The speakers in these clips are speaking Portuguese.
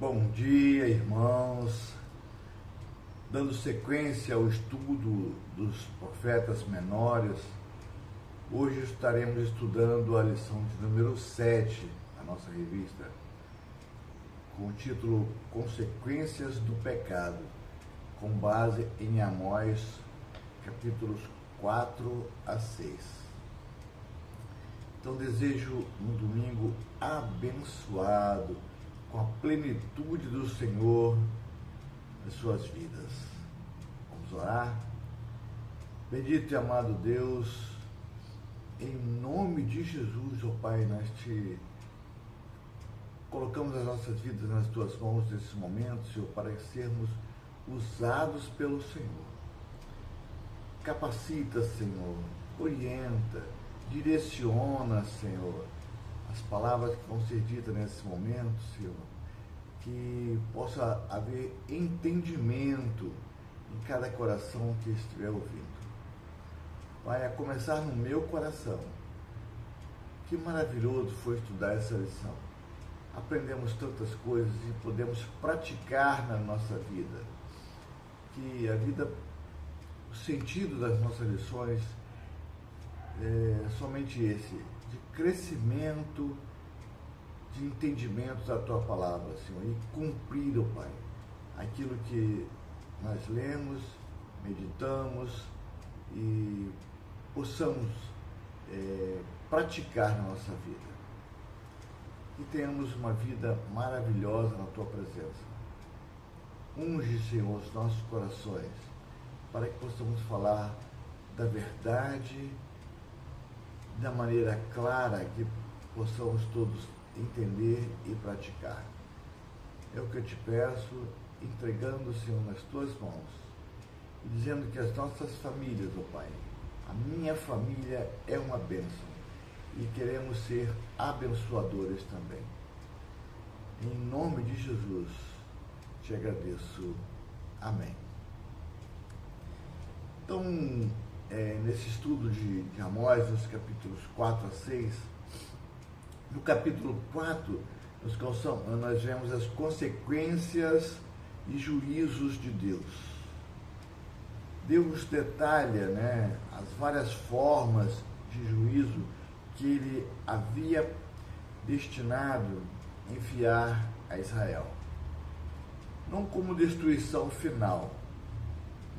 Bom dia, irmãos. Dando sequência ao estudo dos profetas menores, hoje estaremos estudando a lição de número 7 da nossa revista, com o título Consequências do Pecado, com base em Amós, capítulos 4 a 6. Então desejo um domingo abençoado, com a plenitude do Senhor nas suas vidas. Vamos orar? Bendito e amado Deus, em nome de Jesus, ó Pai, nós te colocamos as nossas vidas nas tuas mãos nesse momento, Senhor, para sermos usados pelo Senhor. Capacita, Senhor, orienta, direciona, Senhor, as palavras que vão ser ditas nesse momento, Senhor, que possa haver entendimento em cada coração que estiver ouvindo. Pai, a começar no meu coração, que maravilhoso foi estudar essa lição. Aprendemos tantas coisas e podemos praticar na nossa vida. Que a vida, o sentido das nossas lições é somente esse, de crescimento, de entendimento da Tua Palavra, Senhor, e cumprir, ó Pai, aquilo que nós lemos, meditamos e possamos praticar na nossa vida. Que tenhamos uma vida maravilhosa na Tua presença. Unge, Senhor, os nossos corações, para que possamos falar da verdade, da maneira clara, que possamos todos entender e praticar. É o que eu te peço, entregando, Senhor, nas tuas mãos, e dizendo que as nossas famílias, ó Pai, a minha família é uma bênção, e queremos ser abençoadores também. Em nome de Jesus, te agradeço. Amém. Então, nesse estudo de Amós, nos capítulos 4 a 6, no capítulo 4, nós vemos as consequências e juízos de Deus. Deus detalha, as várias formas de juízo que ele havia destinado a enviar a Israel. Não como destruição final,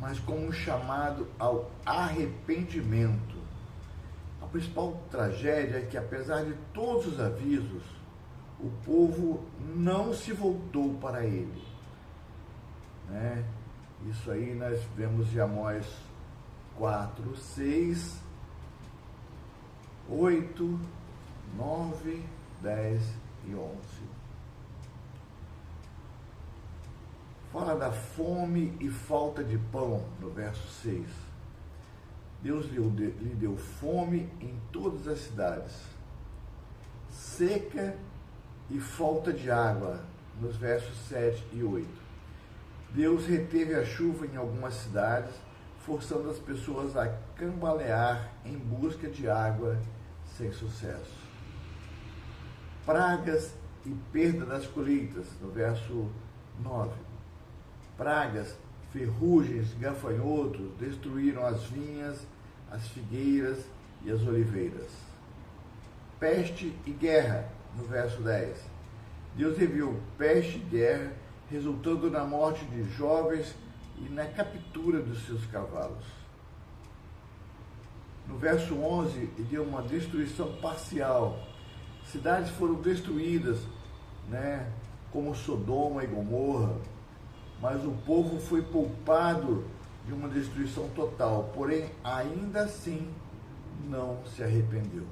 mas como um chamado ao arrependimento. A principal tragédia é que, apesar de todos os avisos, o povo não se voltou para ele. Isso aí nós vemos de Amós 4, 6, 8, 9, 10 e 11. Fala da fome e falta de pão, no verso 6. Deus lhe deu fome em todas as cidades, seca e falta de água, nos versos 7 e 8. Deus reteve a chuva em algumas cidades, forçando as pessoas a cambalear em busca de água sem sucesso. Pragas e perda das colheitas, no verso 9. Pragas, ferrugens, gafanhotos destruíram as vinhas, as figueiras e as oliveiras. Peste e guerra, no verso 10. Deus enviou peste e guerra, resultando na morte de jovens e na captura dos seus cavalos. No verso 11, ele deu uma destruição parcial. Cidades foram destruídas, como Sodoma e Gomorra, mas o povo foi poupado de uma destruição total, porém, ainda assim, não se arrependeu.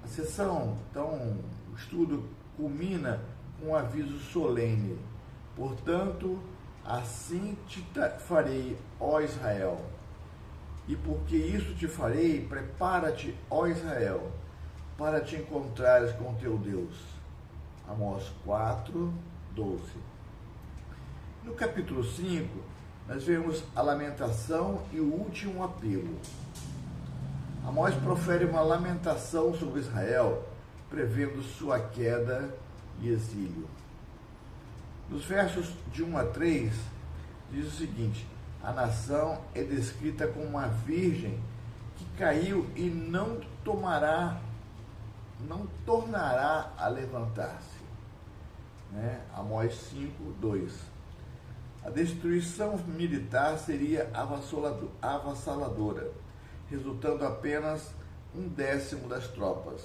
A sessão, então, o estudo culmina com um aviso solene. Portanto, assim te farei, ó Israel. E porque isso te farei, prepara-te, ó Israel, para te encontrares com teu Deus. Amós 4, 12. No capítulo 5, nós vemos a lamentação e o último apelo. Amós profere uma lamentação sobre Israel, prevendo sua queda e exílio. Nos versos de 1 a 3, diz o seguinte: a nação é descrita como uma virgem que caiu e não tornará a levantar-se. Né? Amós 5, 2. A destruição militar seria avassaladora, resultando apenas 1/10 das tropas.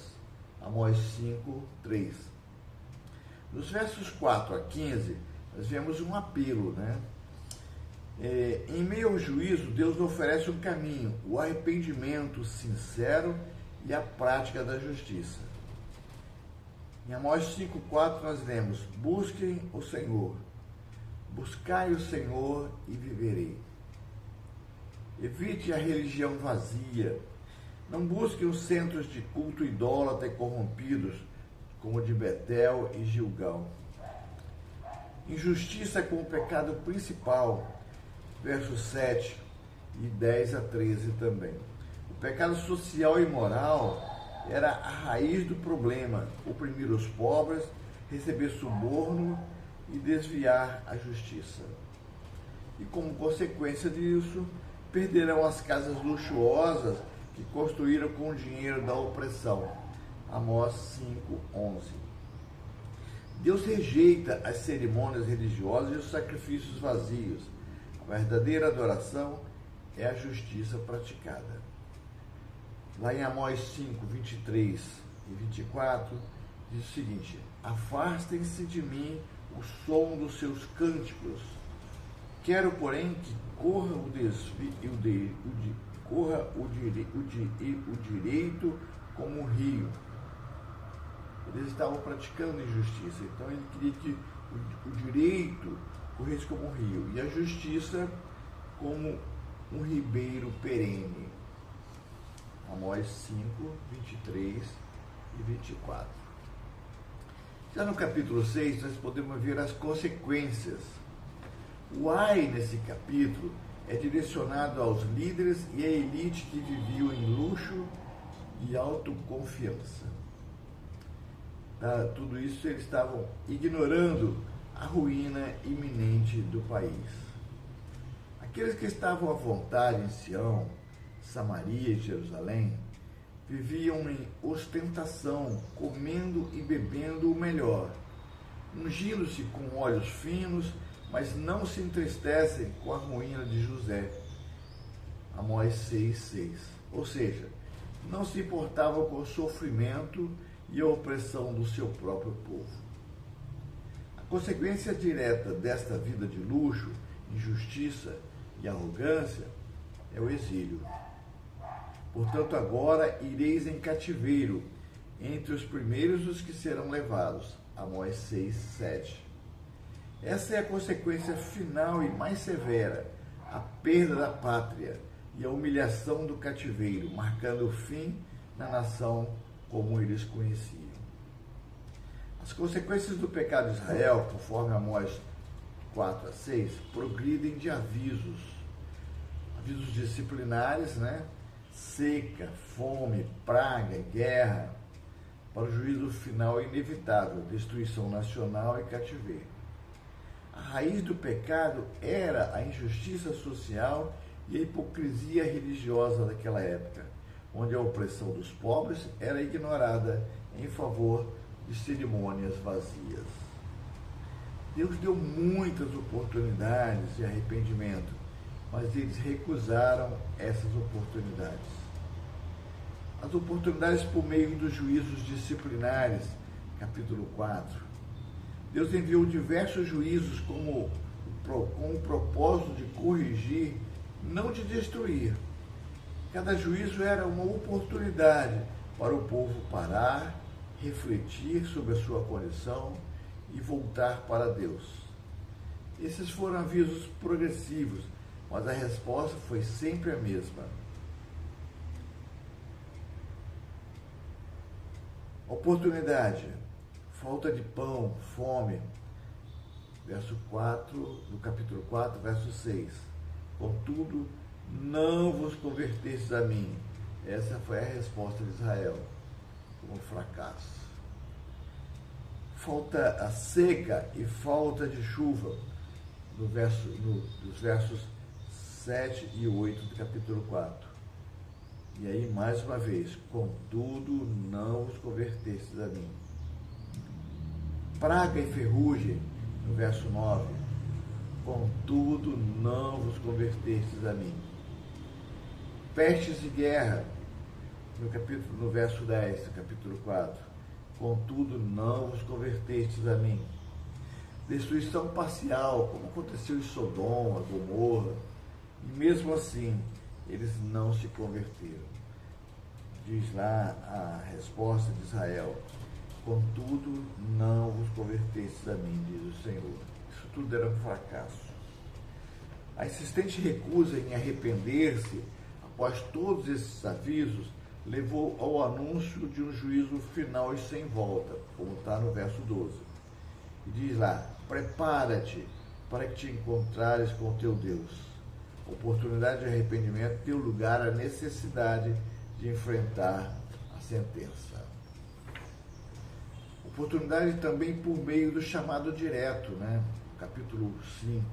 Amós 5, 3. Nos versos 4 a 15, nós vemos um apelo, né? Em meio ao juízo, Deus oferece um caminho, o arrependimento sincero e a prática da justiça. Em Amós 5,4 nós lemos: busquem o Senhor, buscai o Senhor e viverei. Evite a religião vazia, não busquem os centros de culto idólatra e corrompidos, como o de Betel e Gilgal. Injustiça com o pecado principal, versos 7 e 10 a 13 também. O pecado social e moral era a raiz do problema: oprimir os pobres, receber suborno e desviar a justiça. E como consequência disso, perderão as casas luxuosas que construíram com o dinheiro da opressão. Amós 5:11. Deus rejeita as cerimônias religiosas e os sacrifícios vazios. A verdadeira adoração é a justiça praticada. Lá em Amós 5, 23 e 24, diz o seguinte: afastem-se de mim o som dos seus cânticos. Quero, porém, que corra o direito como um rio. Eles estavam praticando injustiça, então ele queria que o direito corresse como um rio e a justiça como um ribeiro perene. Amós 5, 23 e 24. Já no capítulo 6, nós podemos ver as consequências. O ai nesse capítulo é direcionado aos líderes e à elite que viviam em luxo e autoconfiança. Tudo isso eles estavam ignorando a ruína iminente do país. Aqueles que estavam à vontade em Sião, Samaria e Jerusalém, viviam em ostentação, comendo e bebendo o melhor, ungindo-se com óleos finos, mas não se entristecem com a ruína de José. Amós 6:6. Ou seja, não se importavam com o sofrimento e a opressão do seu próprio povo. A consequência direta desta vida de luxo, injustiça e arrogância é o exílio. Portanto, agora ireis em cativeiro, entre os primeiros os que serão levados. Amós 6:7. Essa é a consequência final e mais severa, a perda da pátria e a humilhação do cativeiro, marcando o fim na nação como eles conheciam. As consequências do pecado de Israel, conforme Amós 4 a 6, progridem de avisos disciplinares, né? Seca, fome, praga, guerra, para o juízo final inevitável, destruição nacional e cativeiro. A raiz do pecado era a injustiça social e a hipocrisia religiosa daquela época, onde a opressão dos pobres era ignorada em favor de cerimônias vazias. Deus deu muitas oportunidades de arrependimento, mas eles recusaram essas oportunidades. As oportunidades por meio dos juízos disciplinares, capítulo 4. Deus enviou diversos juízos com o propósito de corrigir, não de destruir. Cada juízo era uma oportunidade para o povo parar, refletir sobre a sua condição e voltar para Deus. Esses foram avisos progressivos, mas a resposta foi sempre a mesma. Oportunidade, falta de pão, fome. Verso 4, do capítulo 4, verso 6. Contudo, não vos convertestes a mim. Essa foi a resposta de Israel, como fracasso. falta a seca e falta de chuva, nos versos 7 e 8 do capítulo 4. E aí, mais uma vez, contudo, não vos convertestes a mim. Praga e ferrugem, no verso 9. Contudo, não vos convertestes a mim. Pestes e guerra, no verso 10 do capítulo 4. Contudo, não vos convertestes a mim. Destruição parcial, como aconteceu em Sodoma, Gomorra, e mesmo assim, eles não se converteram. Diz lá a resposta de Israel: contudo, não vos convertestes a mim, diz o Senhor. Isso tudo era um fracasso. A insistente recusa em arrepender-se, após todos esses avisos, levou ao anúncio de um juízo final e sem volta, como está no verso 12. E diz lá: prepara-te para que te encontrares com o teu Deus. A oportunidade de arrependimento deu lugar à necessidade de enfrentar a sentença. Oportunidade também por meio do chamado direto, capítulo 5.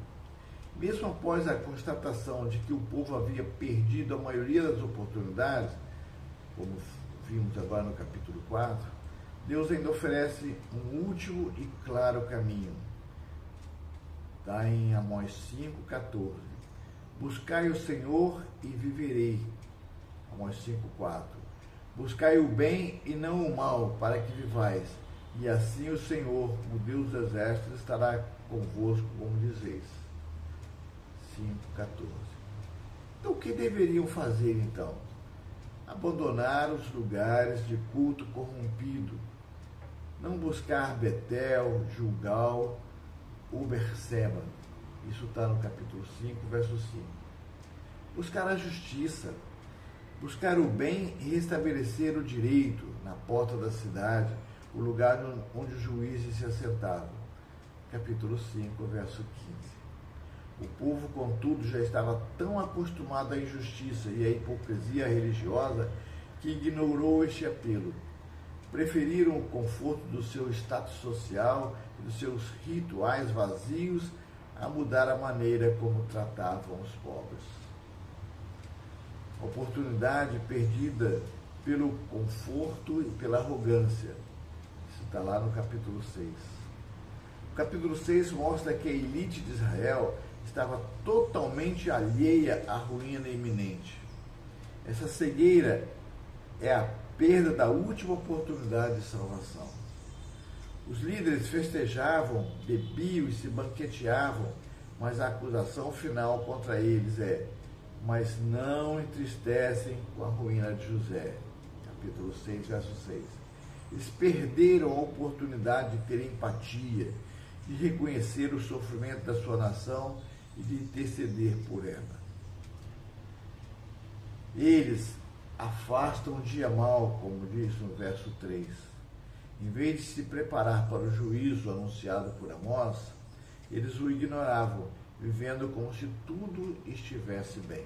Mesmo após a constatação de que o povo havia perdido a maioria das oportunidades, como vimos agora no capítulo 4, Deus ainda oferece um último e claro caminho. Está em Amós 5,14. Buscai o Senhor e viverei. Amós 5,4. Buscai o bem e não o mal, para que vivais, e assim o Senhor, o Deus dos exércitos, estará convosco, como dizeis. 5,14. Então, o que deveriam fazer, então? Abandonar os lugares de culto corrompido, não buscar Betel, Gilgal ou Berseba. Isso está no capítulo 5, verso 5. Buscar a justiça, buscar o bem e restabelecer o direito na porta da cidade, o lugar onde os juízes se assentavam. Capítulo 5, verso 15. O povo, contudo, já estava tão acostumado à injustiça e à hipocrisia religiosa que ignorou este apelo. Preferiram o conforto do seu status social e dos seus rituais vazios a mudar a maneira como tratavam os pobres. Oportunidade perdida pelo conforto e pela arrogância. Isso está lá no capítulo 6. O capítulo 6 mostra que a elite de Israel estava totalmente alheia à ruína iminente. Essa cegueira é a perda da última oportunidade de salvação. Os líderes festejavam, bebiam e se banqueteavam, mas a acusação final contra eles é: mas não entristecem com a ruína de José. Capítulo 6, verso 6. Eles perderam a oportunidade de ter empatia, de reconhecer o sofrimento da sua nação e de interceder por ela. Eles afastam o dia mau, como diz no verso 3. Em vez de se preparar para o juízo anunciado por Amós, eles o ignoravam, vivendo como se tudo estivesse bem.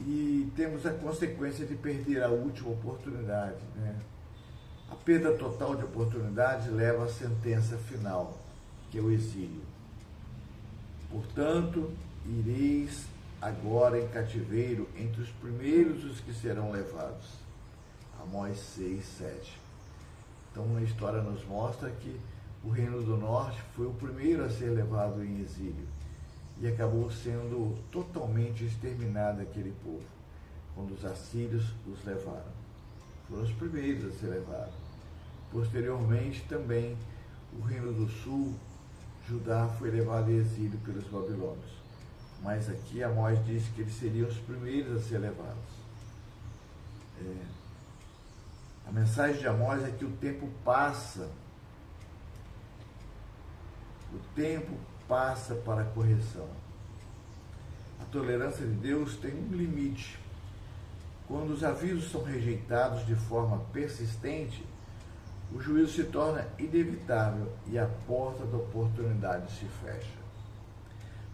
E temos a consequência de perder a última oportunidade. A perda total de oportunidade leva à sentença final, que é o exílio. Portanto, ireis agora em cativeiro entre os primeiros os que serão levados. Amós 6, 7. Então a história nos mostra que o Reino do Norte foi o primeiro a ser levado em exílio e acabou sendo totalmente exterminado aquele povo, quando os assírios os levaram. Foram os primeiros a ser levados. Posteriormente também o Reino do Sul, Judá, foi levado em exílio pelos babilônios. Mas aqui Amós diz que eles seriam os primeiros a ser levados. A mensagem de Amós é que o tempo passa. O tempo passa para a correção. A tolerância de Deus tem um limite. Quando os avisos são rejeitados de forma persistente, o juízo se torna inevitável e a porta da oportunidade se fecha.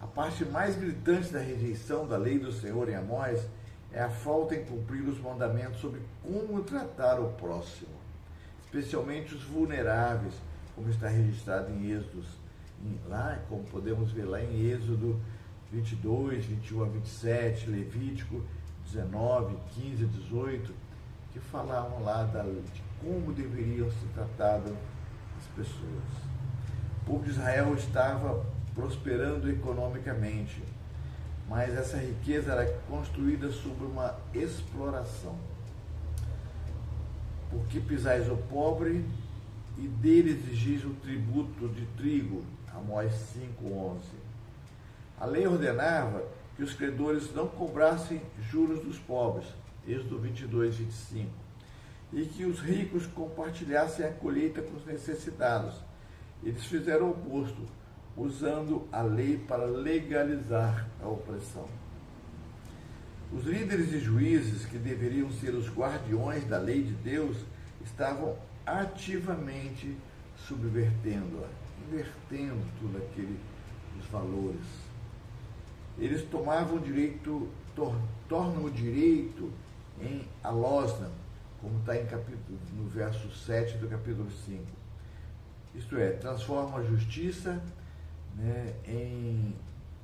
A parte mais gritante da rejeição da lei do Senhor em Amós é a falta em cumprir os mandamentos sobre como tratar o próximo, especialmente os vulneráveis, como está registrado em Êxodo, lá, como podemos ver lá em Êxodo 22, 21 a 27, Levítico 19, 15 a 18, que falavam lá de como deveriam ser tratadas as pessoas. O povo de Israel estava prosperando economicamente, mas essa riqueza era construída sobre uma exploração. Porque pisais o pobre e dele exigis o tributo de trigo, Amós 5:11. A lei ordenava que os credores não cobrassem juros dos pobres, Êxodo 22, 25, e que os ricos compartilhassem a colheita com os necessitados. Eles fizeram o oposto, usando a lei para legalizar a opressão. Os líderes e juízes, que deveriam ser os guardiões da lei de Deus, estavam ativamente subvertendo-a, invertendo tudo os valores. Eles tomavam o direito, tornam o direito em alosna, como está no verso 7 do capítulo 5. Isto é, transformam a justiça, né, em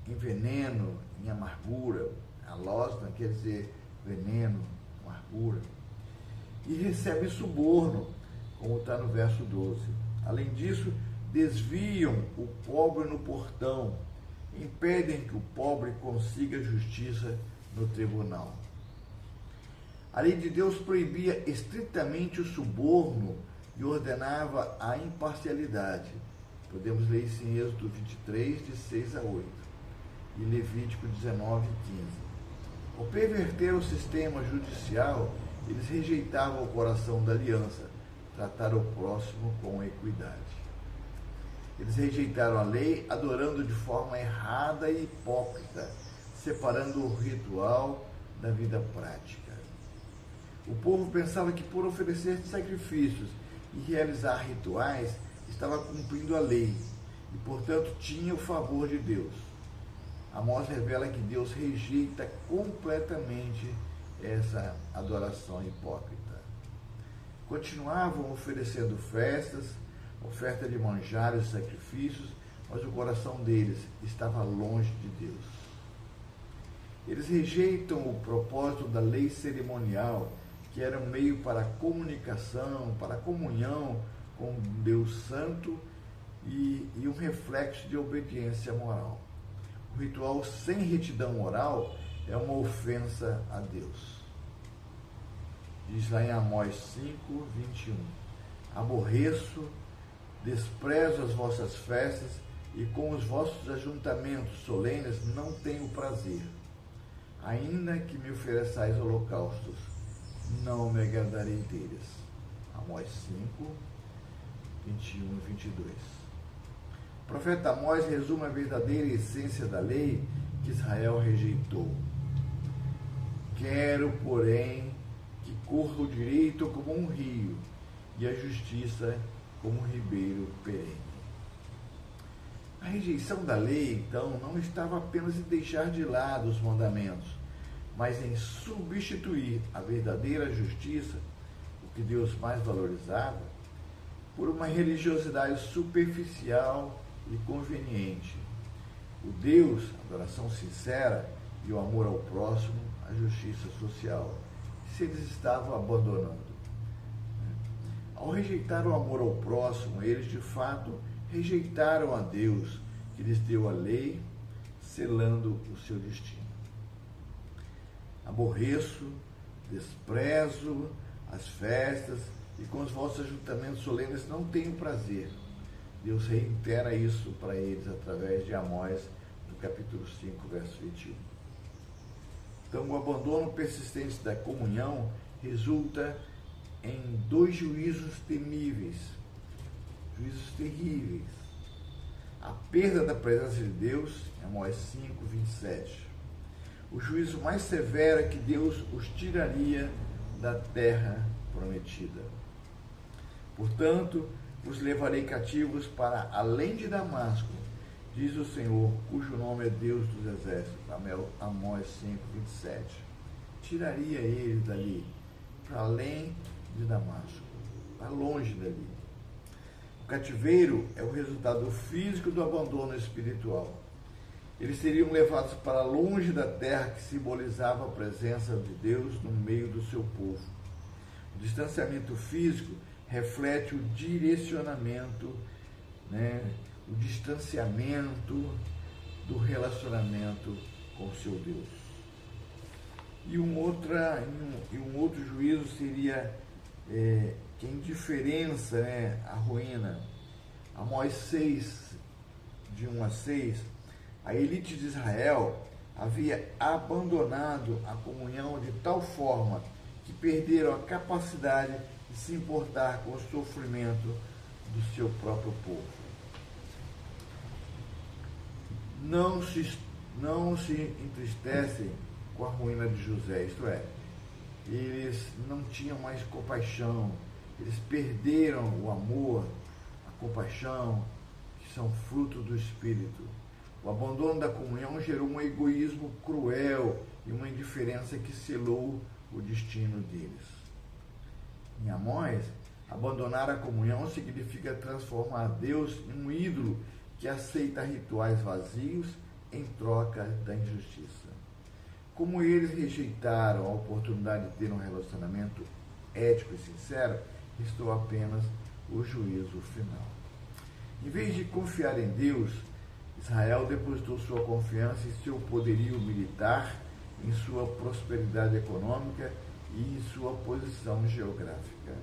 veneno, em amargura. Alosna quer dizer veneno, amargura. E recebem suborno, como está no verso 12. Além disso, desviam o pobre no portão, impedem que o pobre consiga justiça no tribunal. A lei de Deus proibia estritamente o suborno e ordenava a imparcialidade. Podemos ler isso em Êxodo 23, de 6 a 8, e Levítico 19, 15. Ao perverter o sistema judicial, eles rejeitavam o coração da aliança, tratar o próximo com equidade. Eles rejeitaram a lei, adorando de forma errada e hipócrita, separando o ritual da vida prática. O povo pensava que por oferecer sacrifícios e realizar rituais, estava cumprindo a lei e, portanto, tinha o favor de Deus. Amós revela que Deus rejeita completamente essa adoração hipócrita. Continuavam oferecendo festas, oferta de manjares e sacrifícios, mas o coração deles estava longe de Deus. Eles rejeitam o propósito da lei cerimonial, que era um meio para a comunicação, para a comunhão com Deus Santo e um reflexo de obediência moral. O ritual sem retidão moral é uma ofensa a Deus. Diz lá em Amós 5, 21. Aborreço, desprezo as vossas festas e com os vossos ajuntamentos solenes não tenho prazer. Ainda que me ofereçais holocaustos, não me agradarei deles. Amós 5, 21 e 22. O profeta Amós resume a verdadeira essência da lei que Israel rejeitou. Quero, porém, que corra o direito como um rio e a justiça como um ribeiro perene. A rejeição da lei, então, não estava apenas em deixar de lado os mandamentos, mas em substituir a verdadeira justiça, o que Deus mais valorizava, por uma religiosidade superficial e conveniente. O Deus, a adoração sincera e o amor ao próximo, a justiça social, se eles estavam abandonando. Ao rejeitar o amor ao próximo, eles de fato rejeitaram a Deus, que lhes deu a lei, selando o seu destino. Aborreço, desprezo as festas e com os vossos ajuntamentos solenes não tenho prazer. Deus reitera isso para eles através de Amós, no capítulo 5, verso 21. Então, o abandono persistente da comunhão resulta em 2 juízos temíveis, juízos terríveis. A perda da presença de Deus, Amós 5, 27. O juízo mais severo é que Deus os tiraria da terra prometida. Portanto, os levarei cativos para além de Damasco, diz o Senhor, cujo nome é Deus dos exércitos. Amós 5, 27. Tiraria eles dali, para além de Damasco. para longe dali. O cativeiro é o resultado físico do abandono espiritual. Eles seriam levados para longe da terra que simbolizava a presença de Deus no meio do seu povo. O distanciamento físico reflete o direcionamento, o distanciamento do relacionamento com o seu Deus. E um outro juízo seria que a indiferença, a ruína. Amós 6, de 1 a 6, a elite de Israel havia abandonado a comunhão de tal forma que perderam a capacidade de se importar com o sofrimento do seu próprio povo. Não se entristecem com a ruína de José, isto é, eles não tinham mais compaixão, eles perderam o amor, a compaixão, que são fruto do Espírito. O abandono da comunhão gerou um egoísmo cruel e uma indiferença que selou o destino deles. Em Amós, abandonar a comunhão significa transformar Deus em um ídolo que aceita rituais vazios em troca da injustiça. Como eles rejeitaram a oportunidade de ter um relacionamento ético e sincero, restou apenas o juízo final. Em vez de confiar em Deus, Israel depositou sua confiança em seu poderio militar, em sua prosperidade econômica e em sua posição geográfica.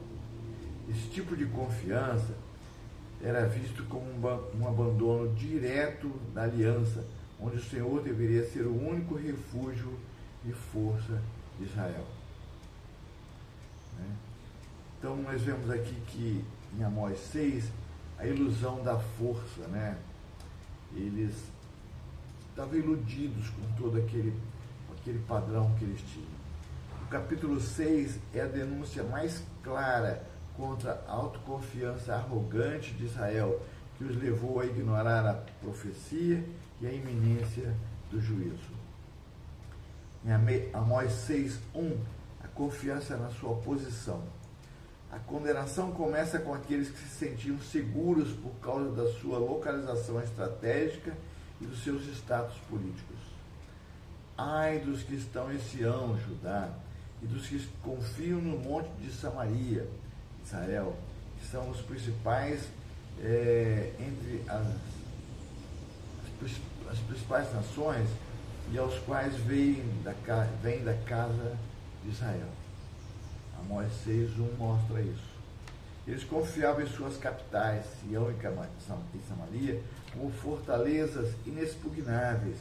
Esse tipo de confiança era visto como um abandono direto da aliança, onde o Senhor deveria ser o único refúgio e força de Israel. Então, nós vemos aqui que em Amós 6, a ilusão da força, eles estavam iludidos com todo aquele padrão que eles tinham. O capítulo 6 é a denúncia mais clara contra a autoconfiança arrogante de Israel, que os levou a ignorar a profecia e a iminência do juízo. Em Amós 6:1, a confiança na sua posição. A condenação começa com aqueles que se sentiam seguros por causa da sua localização estratégica e dos seus status políticos. Ai dos que estão em Sião, Judá, e dos que confiam no monte de Samaria, Israel, que são os principais entre as principais nações e aos quais vem da casa de Israel. Amós 6:1 mostra isso. Eles confiavam em suas capitais, Sião e Samaria, como fortalezas inexpugnáveis,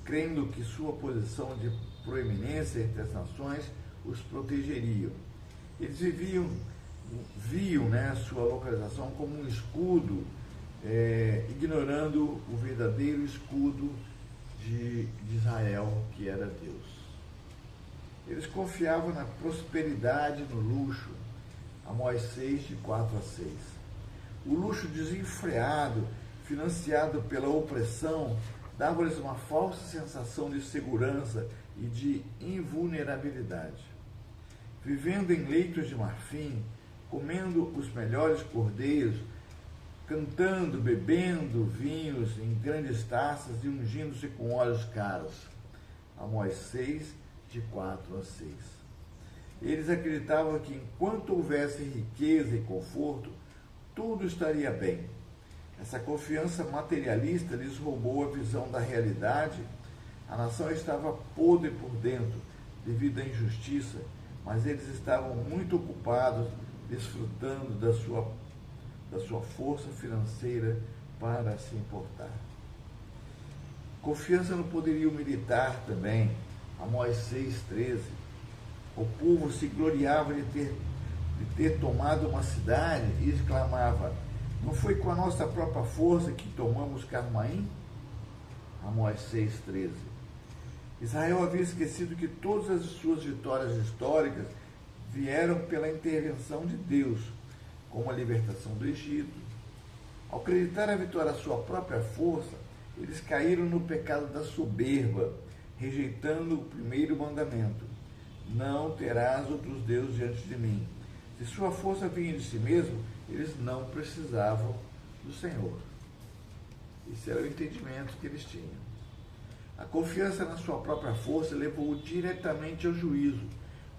crendo que sua posição de proeminência entre as nações os protegeriam. Eles viam sua localização como um escudo, ignorando o verdadeiro escudo de Israel, que era Deus. Eles confiavam na prosperidade, no luxo. Amós 6, de 4 a 6. O luxo desenfreado, financiado pela opressão, dava-lhes uma falsa sensação de segurança e de invulnerabilidade. Vivendo em leitos de marfim, comendo os melhores cordeiros, cantando, bebendo vinhos em grandes taças e ungindo-se com óleos caros. Amós 6, de 4 a 6. Eles acreditavam que enquanto houvesse riqueza e conforto, tudo estaria bem. Essa confiança materialista lhes roubou a visão da realidade. A nação estava podre por dentro devido à injustiça, mas eles estavam muito ocupados desfrutando da sua força financeira para se importar. Confiança no poderio militar também. Amós 6:13. O povo se gloriava de ter tomado uma cidade e exclamava: não foi com a nossa própria força que tomamos Carmaim? Amós 6:13. Israel havia esquecido que todas as suas vitórias históricas vieram pela intervenção de Deus, como a libertação do Egito. Ao acreditar a vitória à sua própria força, eles caíram no pecado da soberba, rejeitando o primeiro mandamento: não terás outros deuses diante de mim. Se sua força vinha de si mesmo, eles não precisavam do Senhor. Esse era o entendimento que eles tinham. A confiança na sua própria força levou-o diretamente ao juízo,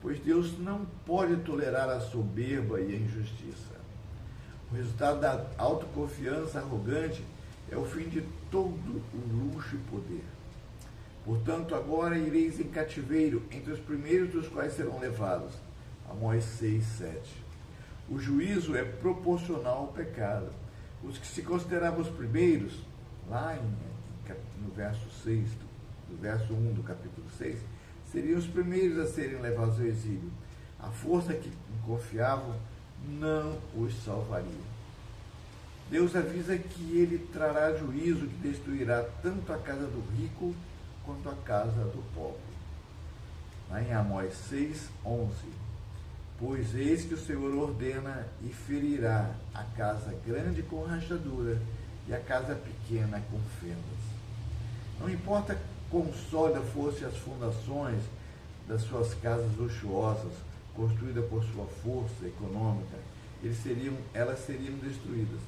pois Deus não pode tolerar a soberba e a injustiça. O resultado da autoconfiança arrogante é o fim de todo o luxo e poder. Portanto, agora ireis em cativeiro, entre os primeiros dos quais serão levados. Amós 6, 7. O juízo é proporcional ao pecado. Os que se consideravam os primeiros, lá no verso 6, do verso 1 do capítulo 6, seriam os primeiros a serem levados ao exílio. A força que confiavam não os salvaria. Deus avisa que ele trará juízo que destruirá tanto a casa do rico quanto a casa do pobre. Lá em Amós 6, 11. Pois eis que o Senhor ordena e ferirá a casa grande com rachadura e a casa pequena com fendas. Não importa quão sólidas fossem as fundações das suas casas luxuosas, construídas por sua força econômica, elas seriam destruídas.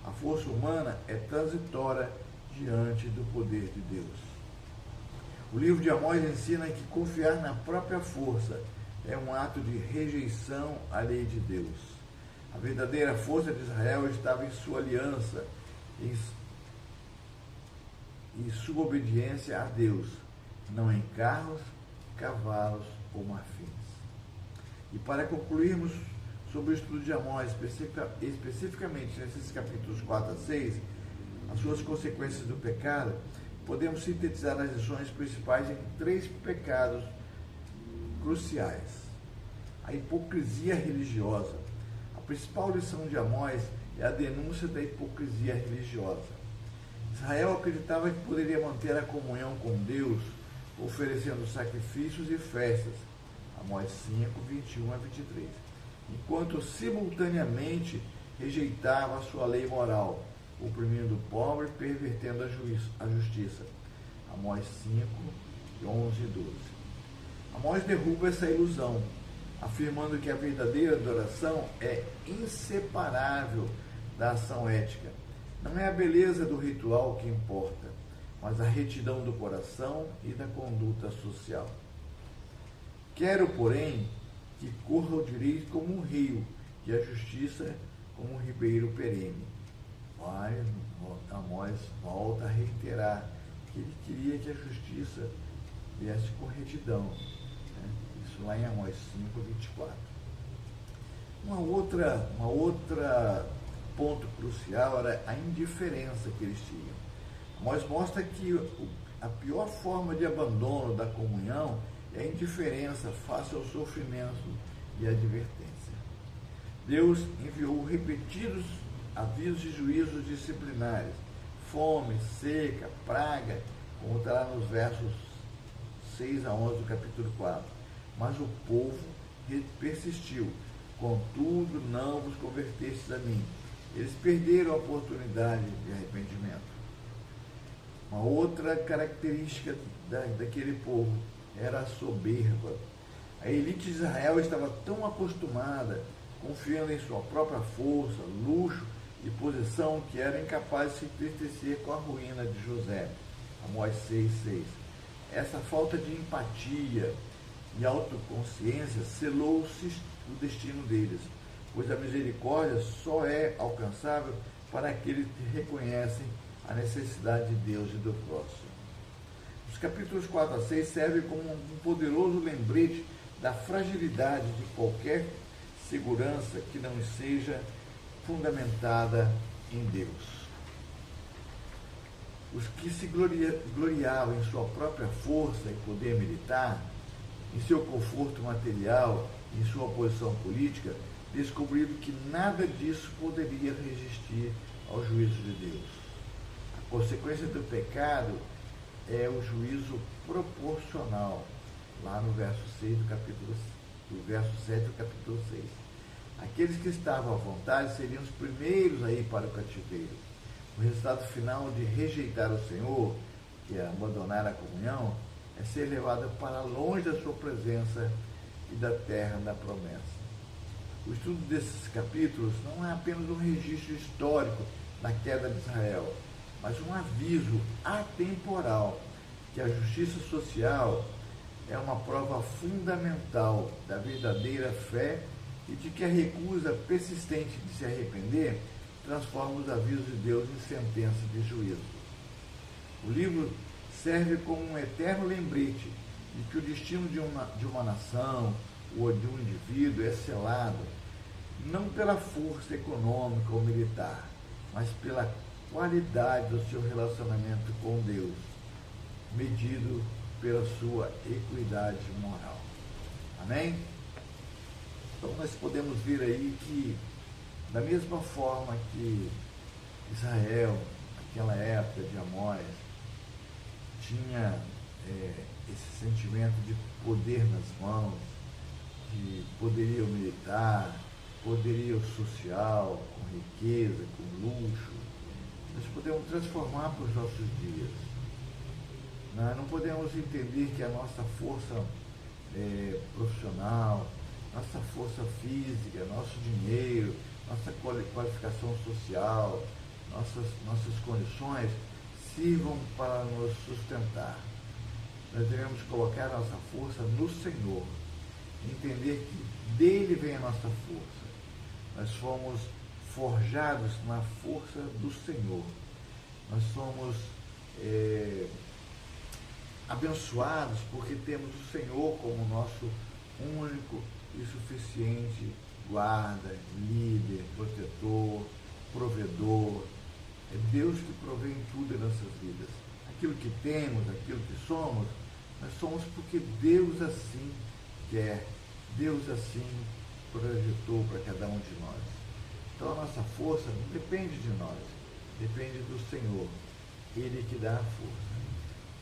A força humana é transitória diante do poder de Deus. O livro de Amós ensina que confiar na própria força é um ato de rejeição à lei de Deus. A verdadeira força de Israel estava em sua aliança e sua obediência a Deus, não em carros, cavalos ou marfins. E para concluirmos sobre o estudo de Amós, especificamente nesses capítulos 4 a 6, as suas consequências do pecado, podemos sintetizar as lições principais em 3 pecados cruciais. A hipocrisia religiosa. A principal lição de Amós é a denúncia da hipocrisia religiosa. Israel acreditava que poderia manter a comunhão com Deus oferecendo sacrifícios e festas. Amós 5, 21 a 23. Enquanto simultaneamente rejeitava a sua lei moral, oprimindo o pobre e pervertendo a justiça. Amós 5, 11 e 12. Amós derruba essa ilusão, afirmando que a verdadeira adoração é inseparável da ação ética. Não é a beleza do ritual que importa, mas a retidão do coração e da conduta social. Quero, porém, que corra o direito como um rio e a justiça como um ribeiro perene. Amós volta a reiterar que ele queria que a justiça viesse com retidão. Né? Isso lá em Amós 5, 24. Uma outra ponto crucial era a indiferença que eles tinham. Amós mostra que a pior forma de abandono da comunhão é a indiferença face ao sofrimento e à advertência. Deus enviou repetidos avisos de juízos disciplinares, fome, seca, praga, como está lá nos versos 6 a 11 do capítulo 4. Mas o povo persistiu. Contudo, não vos convertestes a mim. Eles perderam a oportunidade de arrependimento. Uma outra característica daquele povo era a soberba. A elite de Israel estava tão acostumada, confiando em sua própria força, luxo e posição, que era incapaz de se entristecer com a ruína de José. Amós 6,6. Essa falta de empatia e autoconsciência selou o destino deles, pois a misericórdia só é alcançável para aqueles que reconhecem a necessidade de Deus e do próximo. Os capítulos 4 a 6 servem como um poderoso lembrete da fragilidade de qualquer segurança que não seja fundamentada em Deus. Os que se gloriavam em sua própria força e poder militar, em seu conforto material, em sua posição política, descobriram que nada disso poderia resistir ao juízo de Deus. A consequência do pecado é o juízo proporcional, lá no verso 6 do verso 7 do capítulo 6. Aqueles que estavam à vontade seriam os primeiros a ir para o cativeiro. O resultado final de rejeitar o Senhor, que é abandonar a comunhão, é ser levado para longe da sua presença e da terra da promessa. O estudo desses capítulos não é apenas um registro histórico da queda de Israel, mas um aviso atemporal que a justiça social é uma prova fundamental da verdadeira fé e de que a recusa persistente de se arrepender transforma os avisos de Deus em sentença de juízo. O livro serve como um eterno lembrete de que o destino de uma nação ou de um indivíduo é selado não pela força econômica ou militar, mas pela qualidade do seu relacionamento com Deus, medido pela sua equidade moral. Amém? Então nós podemos ver aí que, da mesma forma que Israel, naquela época de Amós, tinha esse sentimento de poder nas mãos, de poderio militar, poderio social, com riqueza, com luxo, nós podemos transformar para os nossos dias. Nós não podemos entender que a nossa força profissional, nossa força física, nosso dinheiro, nossa qualificação social, nossas condições sirvam para nos sustentar. Nós devemos colocar a nossa força no Senhor, entender que dele vem a nossa força. Nós fomos forjados na força do Senhor. Nós somos abençoados porque temos o Senhor como nosso único e suficiente guarda, líder, protetor, provedor. É Deus que provê em tudo em nossas vidas. Aquilo que temos, aquilo que somos, nós somos porque Deus assim quer, Deus assim projetou para cada um de nós. Então a nossa força não depende de nós, depende do Senhor, Ele que dá a força.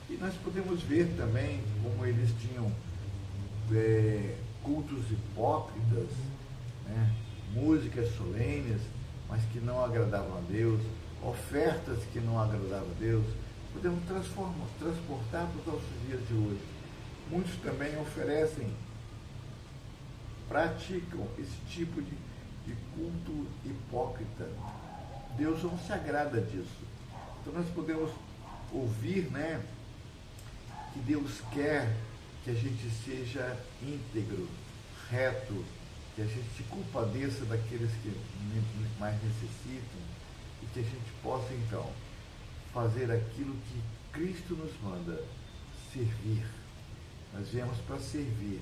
E nós podemos ver também como eles tinham cultos hipócritas, né? Músicas solenes, mas que não agradavam a Deus, ofertas que não agradavam a Deus. Podemos transportar para os nossos dias de hoje. Muitos também oferecem, praticam esse tipo de culto hipócrita. Deus não se agrada disso. Então nós podemos ouvir, né, que Deus quer que a gente seja íntegro, reto, que a gente se compadeça daqueles que mais necessitam e que a gente possa, então, fazer aquilo que Cristo nos manda, servir. Nós viemos para servir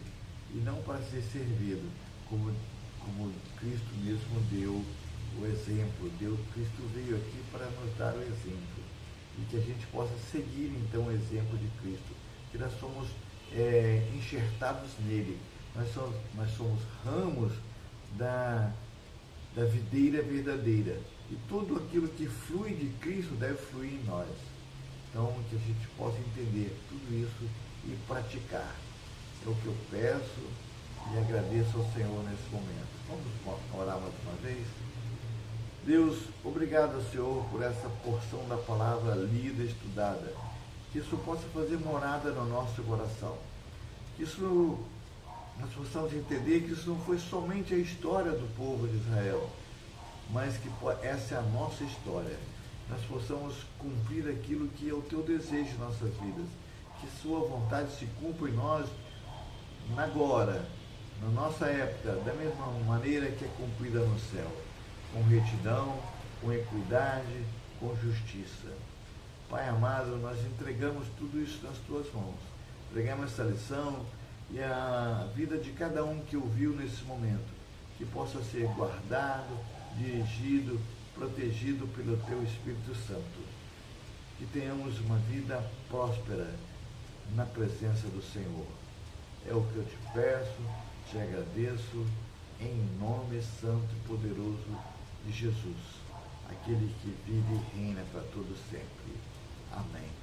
e não para ser servido, como Cristo mesmo deu o exemplo. Cristo veio aqui para nos dar o exemplo e que a gente possa seguir, então, o exemplo de Cristo, que nós somos enxertados nele. Nós somos ramos da videira verdadeira. E tudo aquilo que flui de Cristo deve fluir em nós. Então, que a gente possa entender tudo isso e praticar. É o que eu peço e agradeço ao Senhor nesse momento. Vamos orar mais uma vez? Deus, obrigado, Senhor, por essa porção da palavra lida, estudada. Que isso possa fazer morada no nosso coração. Que isso nós possamos entender que isso não foi somente a história do povo de Israel, mas que essa é a nossa história. Nós possamos cumprir aquilo que é o teu desejo em nossas vidas. Que sua vontade se cumpra em nós agora, na nossa época, da mesma maneira que é cumprida no céu. Com retidão, com equidade, com justiça. Pai amado, nós entregamos tudo isso nas tuas mãos. Entregamos essa lição e a vida de cada um que ouviu nesse momento, que possa ser guardado, dirigido, protegido pelo teu Espírito Santo. Que tenhamos uma vida próspera na presença do Senhor. É o que eu te peço, te agradeço, em nome santo e poderoso de Jesus, aquele que vive e reina para todo sempre. Amém.